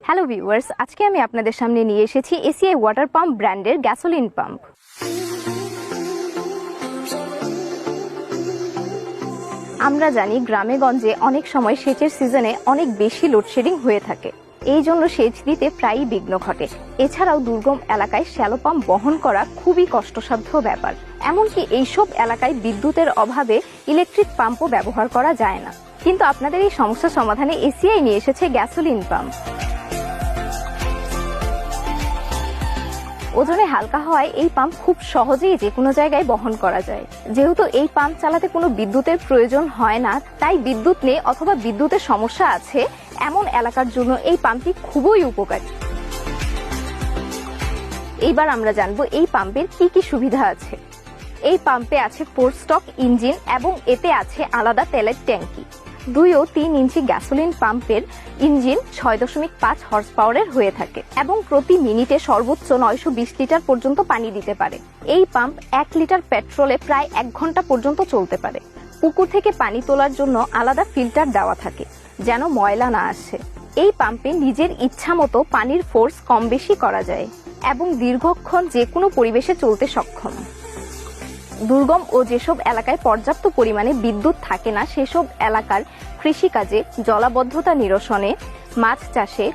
Hello viewers, আজকে আমি আপনাদের সামনে নিয়ে এসেছি এসিআই ওয়াটার পাম্প ব্র্যান্ডের গ্যাসোলিন পাম্প। আমরা জানি গ্রামে গঞ্জে অনেক সময় সেচের সিজনে অনেক বেশি লোডশেডিং হয়ে থাকে, এই জন্য সেচ দিতে প্রায়ই বিঘ্ন ঘটে। এছাড়াও দুর্গম এলাকায় শ্যালো পাম্প বহন করা খুবই কষ্টসাধ্য ব্যাপার। এমনকি এইসব এলাকায় বিদ্যুতের অভাবে ইলেকট্রিক পাম্পও ব্যবহার করা যায় না। কিন্তু আপনাদের এই সমস্যা সমাধানে এসিআই নিয়ে এসেছে গ্যাসোলিন পাম্প। ওজনে হালকা হওয়ায় এই পাম্প খুব সহজেই যে কোনো জায়গায় বহন করা যায়। যেহেতু এই পাম্প চালাতে কোনো বিদ্যুতের প্রয়োজন হয় না, তাই বিদ্যুৎ নেই অথবা বিদ্যুতের সমস্যা আছে এমন এলাকার জন্য এই পাম্পটি খুবই উপকারী। এইবার আমরা জানবো এই পাম্পের কি কি সুবিধা আছে। এই পাম্পে আছে 4 স্টক ইঞ্জিন এবং এতে আছে আলাদা তেলের ট্যাঙ্কি। 2 ও 3 ইঞ্চি গ্যাসোলিন পাম্পের ইঞ্জিন 6.5 হর্স পাওয়ারের হয়ে থাকে এবং প্রতি মিনিটে সর্বোচ্চ 920 লিটার পর্যন্ত পানি দিতে পারে। এই পাম্প 1 লিটার পেট্রোলে প্রায় 1 ঘন্টা পর্যন্ত চলতে পারে। পুকুর থেকে পানি তোলার জন্য আলাদা ফিল্টার দেওয়া থাকে যেন ময়লা না আসে। এই পাম্পে নিজের ইচ্ছা মতো পানির ফোর্স কম বেশি করা যায় এবং দীর্ঘক্ষণ যে কোনো পরিবেশে চলতে সক্ষম। দুর্গম ও যেসব এলাকায় পর্যাপ্ত পরিমাণে বিদ্যুৎ থাকে না সেসব এলাকার কৃষিকাজে, জলাবদ্ধতা নিরসনে, মাছ চাষে,